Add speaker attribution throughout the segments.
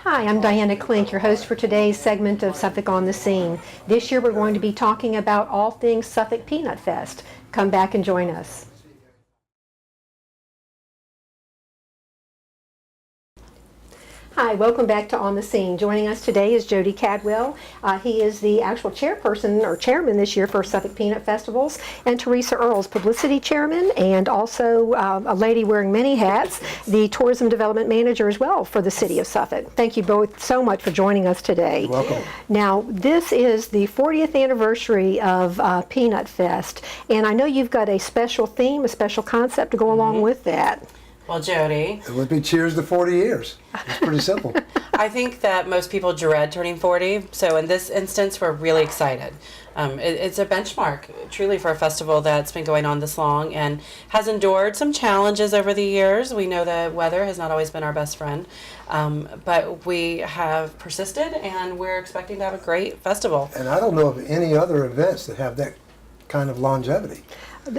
Speaker 1: Hi, I'm Diana Klink, your host for today's segment of Suffolk on the Scene. This year we're going to be talking about all things Suffolk Peanut Fest. Come back and join us. Hi, welcome back to On the Scene. Joining us today is Jody Cadwell. He is the actual chairperson or chairman this year for Suffolk Peanut Festivals, and Teresa Earls, publicity chairman, and also a lady wearing many hats, the tourism development manager as well for the city of Suffolk. Thank you both so much for joining us today.
Speaker 2: You're welcome.
Speaker 1: Now, this is the 40th anniversary of Peanut Fest, and I know you've got a special theme, a special concept to go along with that.
Speaker 3: Well, Jody,
Speaker 2: It would be cheers to 40 years. It's pretty simple.
Speaker 3: I think that most people dread turning 40, so in this instance, we're really excited. It's a benchmark, truly, for a festival that's been going on this long and has endured some challenges over the years. We know that weather has not always been our best friend, but we have persisted, and we're expecting to have a great festival.
Speaker 2: And I don't know of any other events that have that kind of longevity.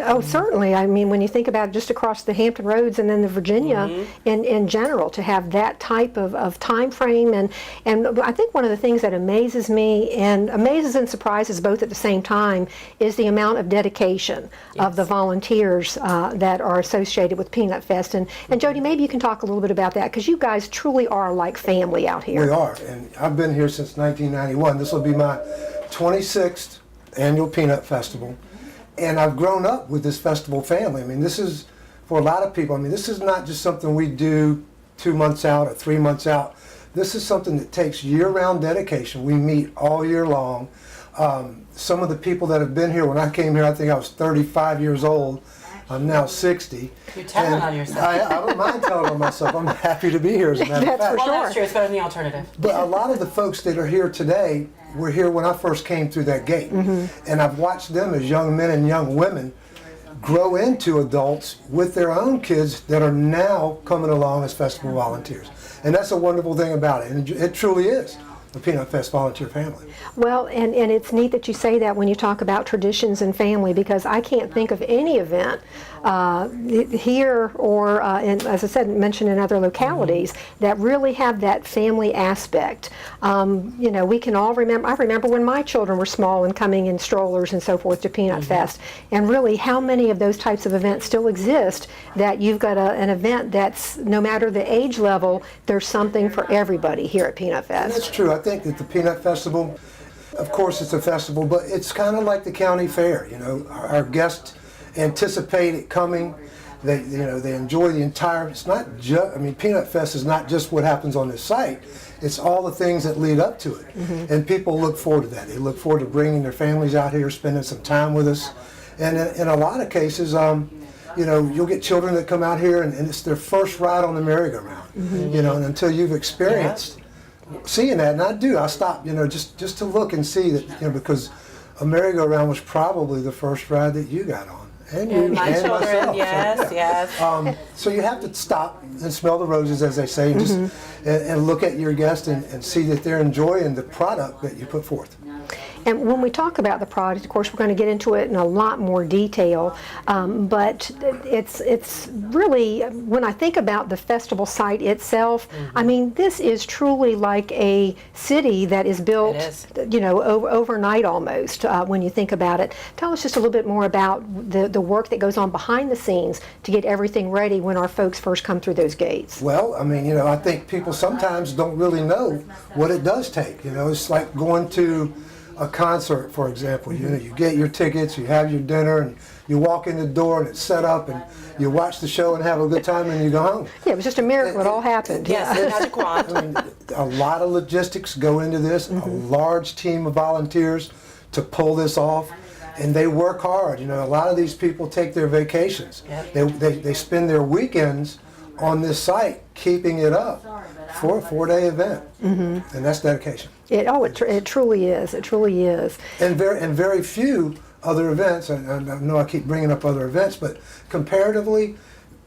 Speaker 1: Oh, certainly. I mean, when you think about just across the Hampton Roads and then the Virginia in general, to have that type of time frame. And I think one of the things that amazes me, and amazes and surprises both at the same time, is the amount of dedication of the volunteers that are associated with Peanut Fest. And Jody, maybe you can talk a little bit about that, because you guys truly are like family out here.
Speaker 2: We are, and I've been here since 1991. This will be my 26th annual Peanut Festival. And I've grown up with this festival family. I mean, this is, for a lot of people, I mean, this is not just something we do 2 months out or 3 months out. This is something that takes year-round dedication. We meet all year long. Some of the people that have been here, when I came here, I think I was 35 years old. I'm now 60.
Speaker 3: You're telling on yourself.
Speaker 2: I don't mind telling on myself. I'm happy to be here, as a matter of
Speaker 1: That's
Speaker 2: fact.
Speaker 1: for
Speaker 3: Well, that's true. It's better than the alternative.
Speaker 2: But a lot of the folks that are here today were here when I first came through that gate. And I've watched them as young men and young women grow into adults with their own kids that are now coming along as festival volunteers. And that's a wonderful thing about it. And it truly is the Peanut Fest volunteer family.
Speaker 1: Well, and it's neat that you say that when you talk about traditions and family, because I can't think of any event here or, as I said, mentioned in other localities, that really have that family aspect. You know, we can all remember, I remember when my children were small and coming in strollers and so forth to Peanut Fest, and really how many of those types of events still exist, that you've got an event that's, no matter the age level, there's something for everybody here at Peanut Fest.
Speaker 2: And that's true. I think that the Peanut Festival, of course it's a festival, but it's kind of like the county fair. You know, our guests anticipate it coming. They enjoy the entire, it's not just, I mean, Peanut Fest is not just what happens on this site. It's all the things that lead up to it. And people look forward to that. They look forward to bringing their families out here, spending some time with us. And in a lot of cases, you know, you'll get children that come out here and it's their first ride on the merry-go-round. You know, and until you've experienced seeing that, and I stop, you know, just to look and see that, you know, because a merry-go-round was probably the first ride that you got on. And you,
Speaker 3: My
Speaker 2: and
Speaker 3: children,
Speaker 2: myself.
Speaker 3: yes,
Speaker 2: So,
Speaker 3: yes.
Speaker 2: So you have to stop and smell the roses, as they say, and just and look at your guest and see that they're enjoying the product that you put forth.
Speaker 1: And when we talk about the product, of course, we're going to get into it in a lot more detail, but it's really, when I think about the festival site itself, I mean, this is truly like a city that is built, you know, overnight almost, when you think about it. Tell us just a little bit more about the work that goes on behind the scenes to get everything ready when our folks first come through those gates.
Speaker 2: Well, I mean, you know, I think people sometimes don't really know what it does take. You know, it's like going to a concert, for example. You know, you get your tickets, you have your dinner, and you walk in the door and it's set up, and you watch the show and have a good time, and you go home.
Speaker 1: Yeah, it was just a miracle. It all happened.
Speaker 3: Yes, it's magic wand.
Speaker 2: I mean, a lot of logistics go into this, a large team of volunteers to pull this off, and they work hard. You know, a lot of these people take their vacations. They spend their weekends on this site keeping it up for a 4-day event, and that's dedication.
Speaker 1: It truly is. It truly is.
Speaker 2: And very few other events, and I know I keep bringing up other events, but comparatively,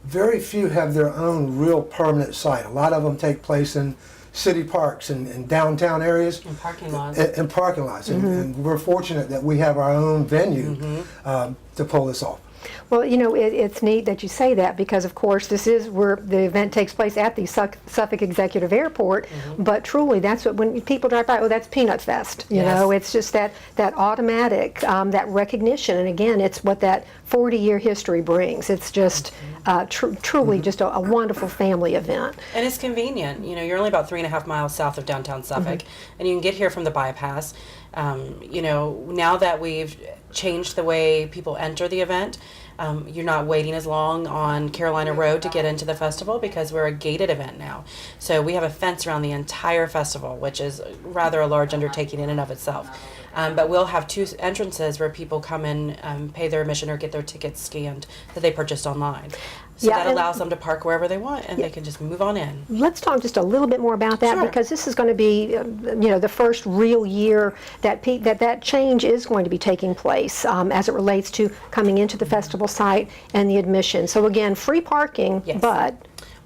Speaker 2: very few have their own real permanent site. A lot of them take place in city parks and downtown areas.
Speaker 3: And parking lots.
Speaker 2: And parking lots. And we're fortunate that we have our own venue to pull this off.
Speaker 1: Well, it's neat that you say that because, of course, this is where the event takes place at the Suffolk Executive Airport. But truly, that's what when people drive by, oh, that's Peanut Fest. You know, it's just that automatic, that recognition. And again, it's what that 40-year history brings. It's just truly just a wonderful family event.
Speaker 3: And it's convenient. You're only about 3.5 miles south of downtown Suffolk, and you can get here from the bypass. Now that we've changed the way people enter the event, you're not waiting as long on Carolina Road to get into the festival because we're a gated event now. So we have a fence around the entire festival, which is rather a large undertaking in and of itself. But we'll have 2 entrances where people come in, pay their admission or get their tickets scanned that they purchased online. So that allows them to park wherever they want, and they can just move on in.
Speaker 1: Let's talk just a little bit more about that because this is going to be, the first real year that that change is going to be taking place as it relates to coming into the festival site and the admission. So again, free parking, but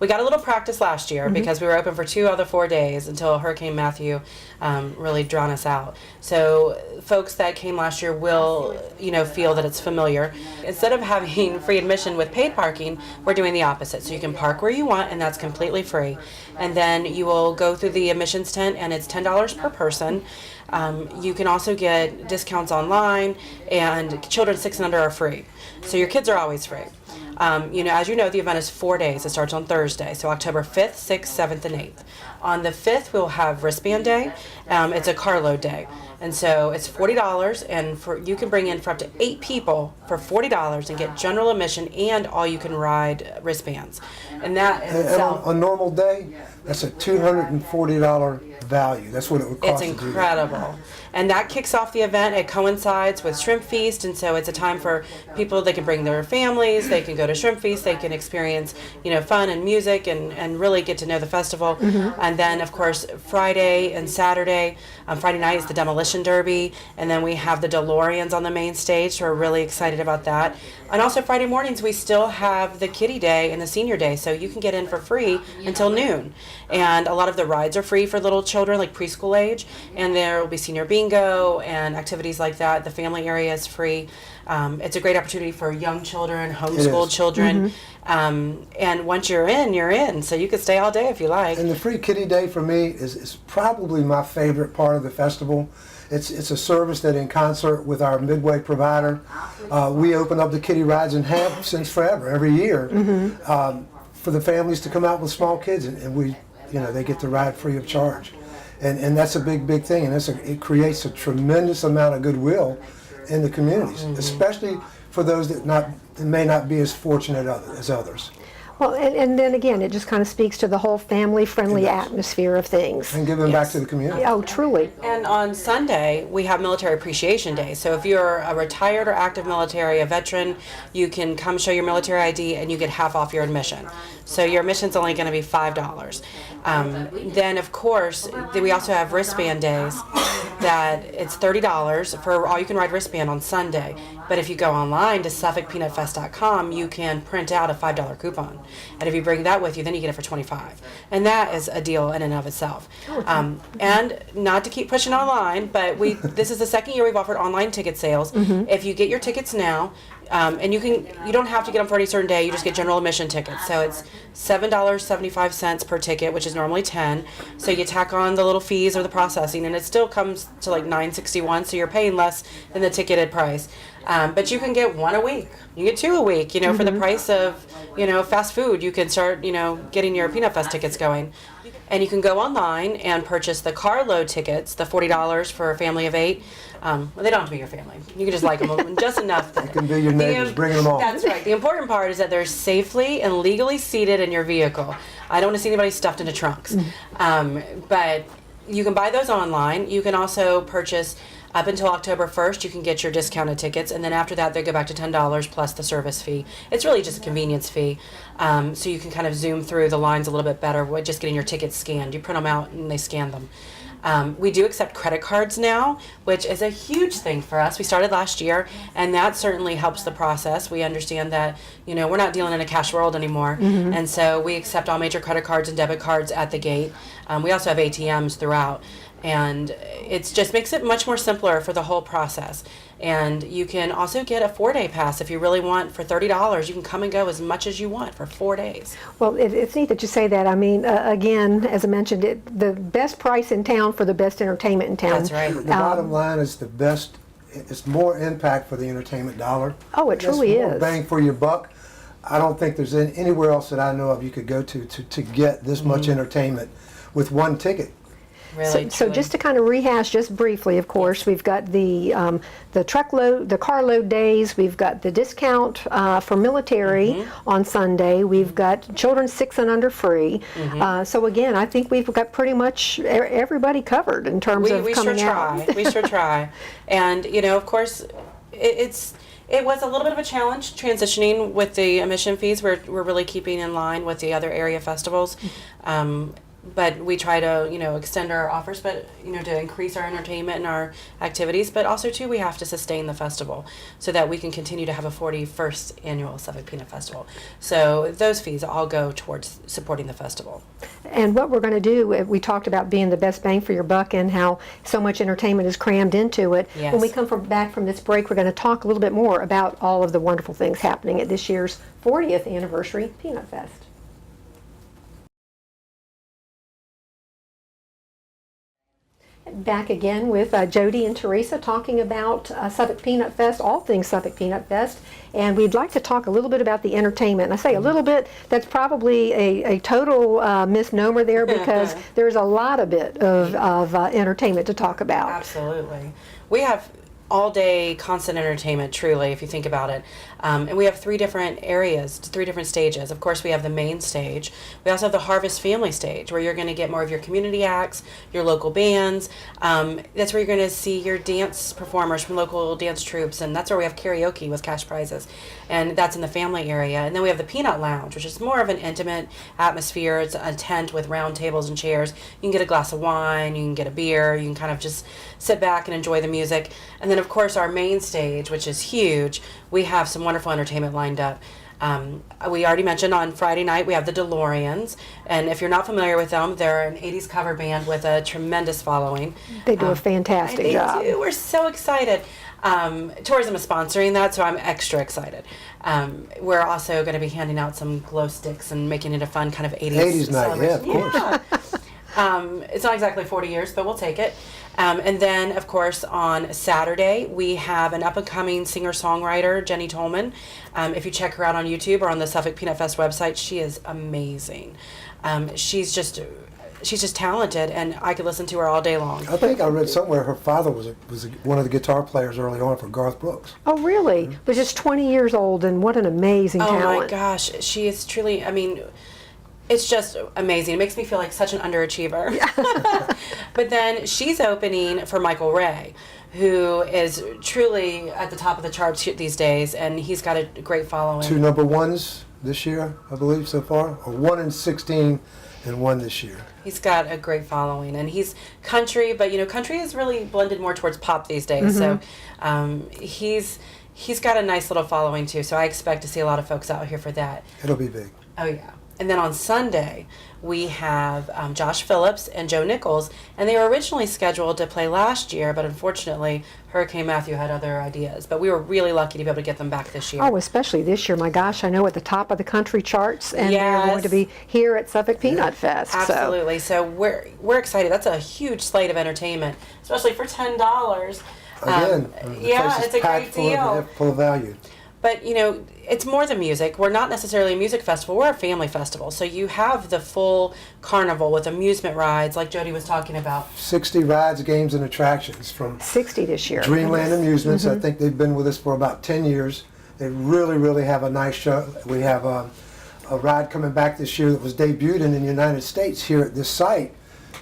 Speaker 3: we got a little practice last year because we were open for 2 other 4 days until Hurricane Matthew really drowned us out. So folks that came last year will, feel that it's familiar. Instead of having free admission with paid parking, we're doing the opposite. So you can park where you want, and that's completely free. And then you will go through the admissions tent, and it's $10 per person. You can also get discounts online, and children 6 and under are free. So your kids are always free. As you know, the event is 4 days. It starts on Thursday, so October 5th, 6th, 7th, and 8th. On the 5th, we'll have wristband day. It's a carload day. And so it's $40, and you can bring in for up to 8 people for $40 and get general admission and all you can ride wristbands. And that in itself,
Speaker 2: on a normal day, that's a $240 value. That's what it would cost.
Speaker 3: It's incredible. And that kicks off the event. It coincides with Shrimp Feast, and so it's a time for people. They can bring their families, they can go to Shrimp Feast, they can experience, fun and music and really get to know the festival. And then, of course, Friday and Saturday, Friday night is the Demolition Derby, and then we have the DeLoreans on the main stage, so we're really excited about that. And also Friday mornings, we still have the Kiddie Day and the Senior Day, so you can get in for free until noon. And a lot of the rides are free for little children, like preschool age, and there will be senior bingo and activities like that. The family area is free. It's a great opportunity for young children, homeschooled children. And once you're in, so you could stay all day if you like.
Speaker 2: And the free Kiddie Day for me is probably my favorite part of the festival. It's a service that, in concert with our Midway provider, we open up the kiddie rides and have since forever, every year, for the families to come out with small kids, and we, they get to ride free of charge, and that's a big thing, and it creates a tremendous amount of goodwill in the communities, especially for those that may not be as fortunate as others.
Speaker 1: Well, and then again, it just kind of speaks to the whole family-friendly atmosphere of things.
Speaker 2: And give them back to the community.
Speaker 1: Oh, truly.
Speaker 3: And on Sunday, we have Military Appreciation Day. So if you're a retired or active military, a veteran, you can come show your military ID and you get half off your admission. So your admission's only going to be $5. Then, of course, we also have wristband days that it's $30 for all you can ride wristband on Sunday. But if you go online to SuffolkPeanutFest.com, you can print out a $5 coupon. And if you bring that with you, then you get it for $25. And that is a deal in and of itself. And not to keep pushing online, but this is the second year we've offered online ticket sales. If you get your tickets now, and you don't have to get them for any certain day, you just get general admission tickets. So it's $7.75 per ticket, which is normally $10. So you tack on the little fees or the processing, and it still comes to like $9.61, so you're paying less than the ticketed price. But you can get 1 a week. You get 2 a week, for the price of, fast food. You can start, getting your Peanut Fest tickets going. And you can go online and purchase the carload tickets, the $40 for a family of 8. Well, they don't have to be your family. You can just like them just enough.
Speaker 2: They can be your neighbors, bring them all.
Speaker 3: That's right. The important part is that they're safely and legally seated in your vehicle. I don't want to see anybody stuffed into trunks. But you can buy those online. You can also purchase up until October 1st, you can get your discounted tickets, and then after that, they go back to $10 plus the service fee. It's really just a convenience fee, so you can kind of zoom through the lines a little bit better with just getting your tickets scanned. You print them out, and they scan them. We do accept credit cards now, which is a huge thing for us. We started last year, and that certainly helps the process. We understand that, we're not dealing in a cash world anymore, and so we accept all major credit cards and debit cards at the gate. We also have ATMs throughout. and it just makes it much more simpler for the whole process. And you can also get a 4-day pass if you really want. For $30, you can come and go as much as you want for 4 days.
Speaker 1: Well, it's neat that you say that. I mean, again, as I mentioned, the best price in town for the best entertainment in town.
Speaker 3: That's right.
Speaker 2: The bottom line is the best, it's more impact for the entertainment dollar.
Speaker 1: Oh, it truly
Speaker 2: More
Speaker 1: is.
Speaker 2: bang for your buck. I don't think there's anywhere else that I know of you could go to get this much entertainment with one ticket.
Speaker 3: Really,
Speaker 1: So just to kind of rehash just briefly, of course, we've got the truckload, the carload days. We've got the discount for military on Sunday. We've got children 6 and under free. So again, I think we've got pretty much everybody covered in terms of coming out.
Speaker 3: We sure try. And of course, it was a little bit of a challenge transitioning with the admission fees. We're really keeping in line with the other area festivals. But we try to, extend our offers, but, to increase our entertainment and our activities. But also, too, we have to sustain the festival so that we can continue to have a 41st annual Suffolk Peanut Festival. So those fees all go towards supporting the festival.
Speaker 1: And what we're going to do, we talked about being the best bang for your buck and how so much entertainment is crammed into it.
Speaker 3: Yes.
Speaker 1: When we come back from this break, we're going to talk a little bit more about all of the wonderful things happening at this year's 40th anniversary Peanut Fest. Back again with Jody and Teresa talking about Suffolk Peanut Fest, all things Suffolk Peanut Fest, and we'd like to talk a little bit about the entertainment. And I say a little bit, that's probably a total misnomer there because there's a lot of entertainment to talk about.
Speaker 3: Absolutely. We have all-day constant entertainment, truly, if you think about it. And we have 3 different areas, 3 different stages. Of course, we have the main stage. We also have the Harvest Family stage, where you're going to get more of your community acts, your local bands. That's where you're going to see your dance performers from local dance troupes, and that's where we have karaoke with cash prizes. And that's in the family area. And then we have the Peanut Lounge, which is more of an intimate atmosphere. It's a tent with round tables and chairs. You can get a glass of wine, you can get a beer, you can kind of just sit back and enjoy the music. And then, of course, our main stage, which is huge, we have some wonderful entertainment lined up. We already mentioned on Friday night we have the DeLoreans, and if you're not familiar with them, they're an 80s cover band with a tremendous following.
Speaker 1: They do a fantastic job.
Speaker 3: They do. We're so excited. Tourism is sponsoring that, so I'm extra excited. We're also going to be handing out some glow sticks and making it a fun kind of 80s
Speaker 2: night, yeah, of course.
Speaker 3: It's not exactly 40 years, but we'll take it. And then, of course, on Saturday, we have an up-and-coming singer-songwriter, Jenny Tolman. If you check her out on YouTube or on the Suffolk Peanut Fest website, she is amazing. She's just talented, and I could listen to her all day long.
Speaker 2: I think I read somewhere her father was one of the guitar players early on for Garth Brooks.
Speaker 1: Oh, really? But just 20 years old, and what an amazing talent.
Speaker 3: Oh, my gosh. She is truly, it's just amazing. It makes me feel like such an underachiever. But then she's opening for Michael Ray, who is truly at the top of the charts these days, and he's got a great following.
Speaker 2: 2 number ones this year, I believe, so far, or 1 in 16 and 1 this year.
Speaker 3: He's got a great following, and he's country, but country is really blended more towards pop these days. So he's got a nice little following too. So I expect to see a lot of folks out here for that.
Speaker 2: It'll be big.
Speaker 3: Oh yeah. And then on Sunday, we have Josh Phillips and Joe Nichols, and they were originally scheduled to play last year, but unfortunately, Hurricane Matthew had other ideas. But we were really lucky to be able to get them back this year.
Speaker 1: Oh, especially this year. My gosh, I know at the top of the country charts, and they're
Speaker 3: Yes.
Speaker 1: going to be here at Suffolk Peanut Fest.
Speaker 3: Absolutely. So we're excited. That's a huge slate of entertainment, especially for $10.
Speaker 2: Again, the
Speaker 3: yeah,
Speaker 2: place is
Speaker 3: it's a
Speaker 2: packed
Speaker 3: great deal.
Speaker 2: full of value.
Speaker 3: But, it's more than music. We're not necessarily a music festival. We're a family festival. So you have the full carnival with amusement rides, like Jody was talking about.
Speaker 2: 60 rides, games, and attractions from
Speaker 1: 60 this year.
Speaker 2: Dreamland Amusements. I think they've been with us for about 10 years. They really, really have a nice show. We have a ride coming back this year that was debuted in the United States here at this site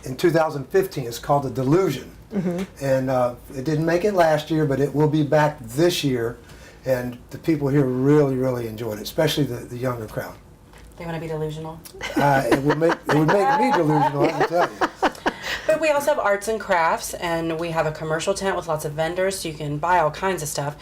Speaker 2: in 2015. It's called The Delusion. And it didn't make it last year, but it will be back this year. And the people here really, really enjoyed it, especially the younger crowd.
Speaker 3: They want to be delusional.
Speaker 2: It would make me delusional, I can tell you.
Speaker 3: But we also have arts and crafts, and we have a commercial tent with lots of vendors, so you can buy all kinds of stuff.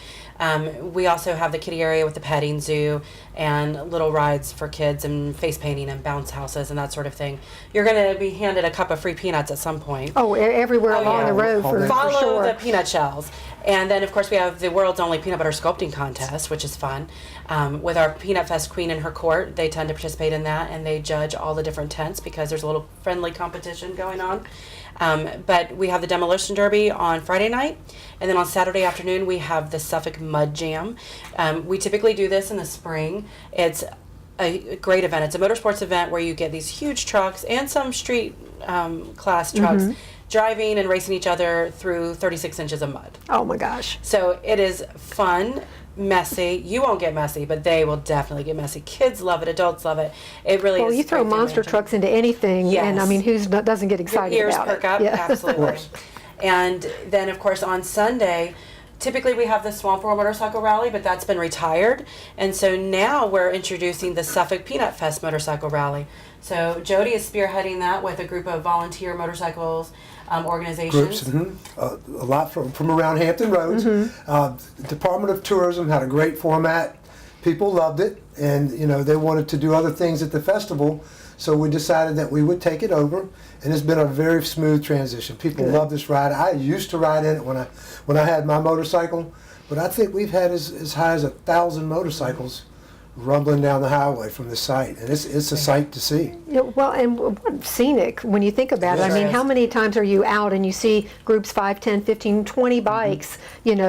Speaker 3: We also have the kiddie area with the petting zoo and little rides for kids and face painting and bounce houses and that sort of thing. You're going to be handed a cup of free peanuts at some point.
Speaker 1: Oh, everywhere along
Speaker 3: yeah.
Speaker 1: the road for
Speaker 3: Follow
Speaker 1: sure.
Speaker 3: the peanut shells. And then, of course, we have the world's only peanut butter sculpting contest, which is fun. With our Peanut Fest queen and her court, they tend to participate in that, and they judge all the different tents because there's a little friendly competition going on. But we have the Demolition Derby on Friday night, and then on Saturday afternoon we have the Suffolk Mud Jam. We typically do this in the spring. It's a great event. It's a motorsports event where you get these huge trucks and some street class trucks driving and racing each other through 36 inches of mud.
Speaker 1: Oh my gosh.
Speaker 3: So it is fun, messy. You won't get messy, but they will definitely get messy. Kids love it. Adults love it. It really is.
Speaker 1: Well, you throw
Speaker 3: great
Speaker 1: monster
Speaker 3: damage.
Speaker 1: trucks into anything, and I
Speaker 3: Yes.
Speaker 1: mean, doesn't get excited
Speaker 3: Your ears
Speaker 1: about
Speaker 3: perk
Speaker 1: it?
Speaker 3: up,
Speaker 1: Yeah.
Speaker 3: absolutely. And then, of course, on Sunday, typically we have the Swamp World Motorcycle Rally, but that's been retired. And so now we're introducing the Suffolk Peanut Fest Motorcycle Rally. So Jody is spearheading that with a group of volunteer motorcycles organizations.
Speaker 2: Groups, a lot from around Hampton Roads. Department of Tourism had a great format. People loved it, and they wanted to do other things at the festival. So we decided that we would take it over, and it's been a very smooth transition. People love this ride. I used to ride in it when I had my motorcycle, but I think we've had as high as 1,000 motorcycles rumbling down the highway from the site, and it's a sight to see.
Speaker 1: Yeah, well, and what scenic when you think about it. I mean,
Speaker 3: Yes.
Speaker 1: how many times are you out and you see groups 5, 10, 15, 20 bikes, kind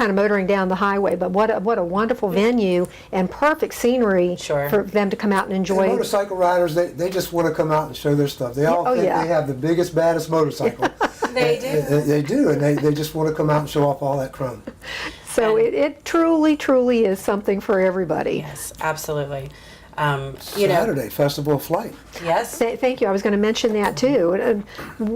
Speaker 1: of motoring down the highway? But what a wonderful venue and perfect scenery
Speaker 3: Sure.
Speaker 1: for them to come out and enjoy.
Speaker 2: And motorcycle riders, they just want to come out and show their stuff. They all think they have the biggest, baddest motorcycle.
Speaker 3: They do.
Speaker 2: They do, and they just want to come out and show off all that chrome.
Speaker 1: So it truly, truly is something for everybody.
Speaker 3: Yes, absolutely.
Speaker 2: Saturday, Festival of Flight.
Speaker 3: Yes.
Speaker 1: Thank you. I was going to mention that too.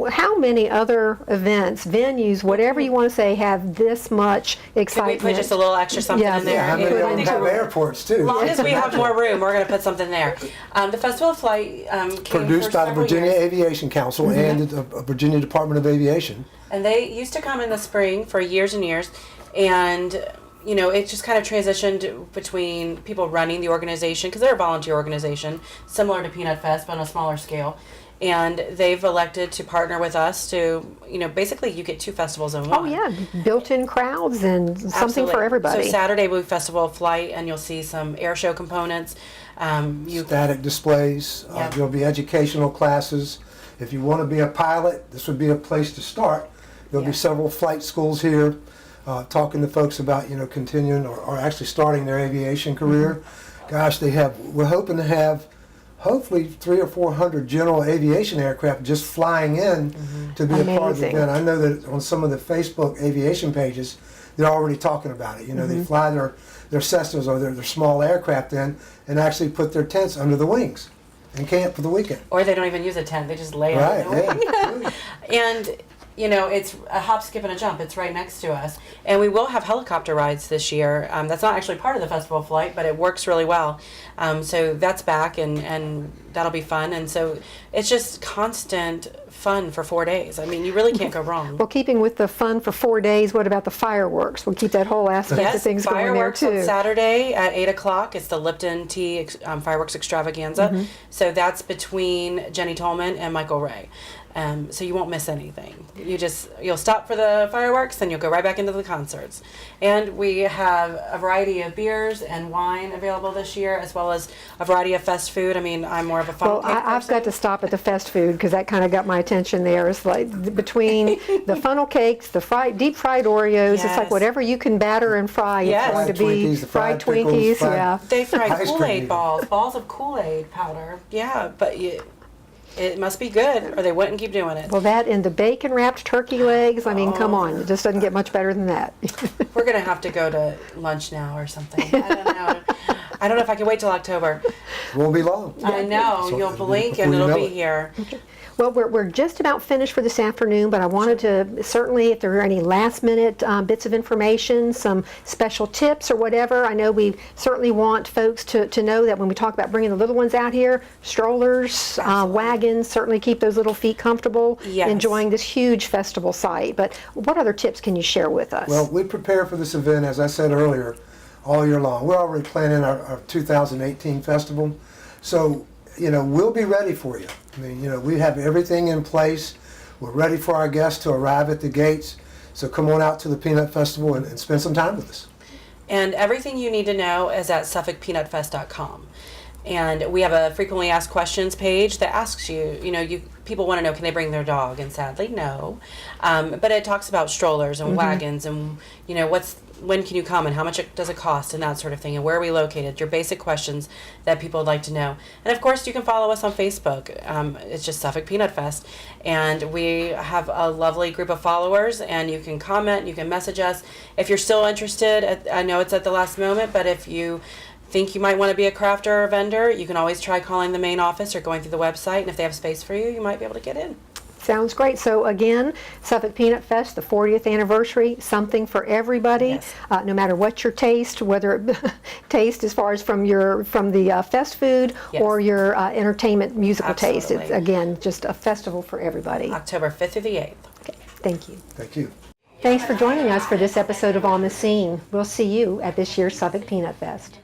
Speaker 1: How many other events, venues, whatever you want to say, have this much
Speaker 3: Could we
Speaker 1: excitement?
Speaker 3: put just a little extra something
Speaker 1: Yeah.
Speaker 3: in there?
Speaker 2: Yeah, how many
Speaker 1: put
Speaker 2: of them
Speaker 1: into
Speaker 2: have
Speaker 1: it.
Speaker 2: airports too?
Speaker 3: As long as we have more room, we're going to put something there. The Festival of Flight came
Speaker 2: Produced
Speaker 3: for
Speaker 2: by the
Speaker 3: several
Speaker 2: Virginia
Speaker 3: years,
Speaker 2: Aviation Council and the Virginia Department of Aviation.
Speaker 3: and they used to come in the spring for years and years, and it just kind of transitioned between people running the organization, because they're a volunteer organization, similar to Peanut Fest, but on a smaller scale. And they've elected to partner with us to, basically you get two festivals in one.
Speaker 1: Oh yeah, built-in crowds and something
Speaker 3: Absolutely.
Speaker 1: for everybody.
Speaker 3: So Saturday will be Festival of Flight, and you'll see some air show components.
Speaker 2: Static displays.
Speaker 3: Yeah.
Speaker 2: There'll be educational classes. If you want to be a pilot, this would be a place to start. There'll be several flight schools here. Talking to folks about continuing or actually starting their aviation career. Gosh, we're hoping to have hopefully 300 or 400 general aviation aircraft just flying in to be a part of the
Speaker 1: Amazing.
Speaker 2: event. I know that on some of the Facebook aviation pages, they're already talking about it. They fly their Cessnas or their small aircraft in and actually put their tents under the wings and camp for the weekend.
Speaker 3: Or they don't even use a tent; they just lay
Speaker 2: Right,
Speaker 3: on it.
Speaker 2: yeah.
Speaker 3: And it's a hop, skip, and a jump. It's right next to us. And we will have helicopter rides this year. That's not actually part of the Festival of Flight, but it works really well. So that's back, and that'll be fun. And so it's just constant fun for 4 days. I mean, you really can't go wrong.
Speaker 1: Well, keeping with the fun for 4 days, what about the fireworks? We'll keep that whole aspect of things going there
Speaker 3: fireworks on
Speaker 1: too.
Speaker 3: Saturday at 8 o'clock. It's the Lipton Tea Fireworks Extravaganza. So that's between Jenny Tolman and Michael Ray. So you won't miss anything. You'll stop for the fireworks, then you'll go right back into the concerts. And we have a variety of beers and wine available this year, as well as a variety of fast food. I mean, I'm more of a funnel
Speaker 1: Well,
Speaker 3: cake
Speaker 1: I've
Speaker 3: person.
Speaker 1: got to stop at the fast food because that kind of got my attention there. It's like between the funnel cakes, the deep fried Oreos, it's like
Speaker 3: Yes.
Speaker 1: whatever you can batter and fry,
Speaker 3: Yes.
Speaker 1: it's going to
Speaker 2: Fried
Speaker 1: be
Speaker 2: Twinkies, the fried pickles,
Speaker 1: Twinkies,
Speaker 2: fried-
Speaker 1: yeah.
Speaker 3: They fried
Speaker 2: Ice cream
Speaker 3: Kool-Aid
Speaker 2: even.
Speaker 3: balls of Kool-Aid powder. Yeah, but it must be good, or they wouldn't keep doing it.
Speaker 1: Well, that and the bacon wrapped turkey legs, I mean, come on, it just doesn't get much better than that.
Speaker 3: We're gonna have to go to lunch now or something. I don't know. I don't know if I can wait till October.
Speaker 2: Won't be long.
Speaker 3: I know,
Speaker 2: So
Speaker 3: you'll
Speaker 2: it'll be
Speaker 3: blink
Speaker 2: before
Speaker 3: and
Speaker 2: you
Speaker 3: it'll
Speaker 2: know
Speaker 3: be
Speaker 2: it.
Speaker 3: here.
Speaker 1: Well, we're just about finished for this afternoon, but I wanted to certainly, if there are any last minute bits of information, some special tips or whatever, I know we certainly want folks to know that when we talk about bringing the little ones out here, strollers, wagons, certainly keep those little feet comfortable,
Speaker 3: Yes.
Speaker 1: enjoying this huge festival site. But what other tips can you share with us?
Speaker 2: Well, we prepare for this event, as I said earlier, all year long. We're already planning our 2018 festival. So, we'll be ready for you. I mean, we have everything in place. We're ready for our guests to arrive at the gates. So come on out to the Peanut Festival and spend some time with us.
Speaker 3: And everything you need to know is at SuffolkPeanutFest.com. And we have a frequently asked questions page that asks you, people want to know, can they bring their dog? And sadly, no. But it talks about strollers and wagons and, when can you come and how much does it cost and that sort of thing, and where are we located, your basic questions that people would like to know. And of course, you can follow us on Facebook. It's just Suffolk Peanut Fest. And we have a lovely group of followers, and you can comment, you can message us. If you're still interested, I know it's at the last moment, but if you think you might want to be a crafter or a vendor, you can always try calling the main office or going through the website, and if they have space for you, you might be able to get in.
Speaker 1: Sounds great. So again, Suffolk Peanut Fest, the 40th anniversary, something for everybody,
Speaker 3: Yes.
Speaker 1: No matter what your taste, whether taste as far as from the fast food
Speaker 3: Yes.
Speaker 1: or your entertainment musical taste. It's
Speaker 3: Absolutely.
Speaker 1: again just a festival for everybody.
Speaker 3: October 5th through the 8th.
Speaker 1: Okay, thank you.
Speaker 2: Thank you.
Speaker 1: Thanks for joining us for this episode of On the Scene. We'll see you at this year's Suffolk Peanut Fest.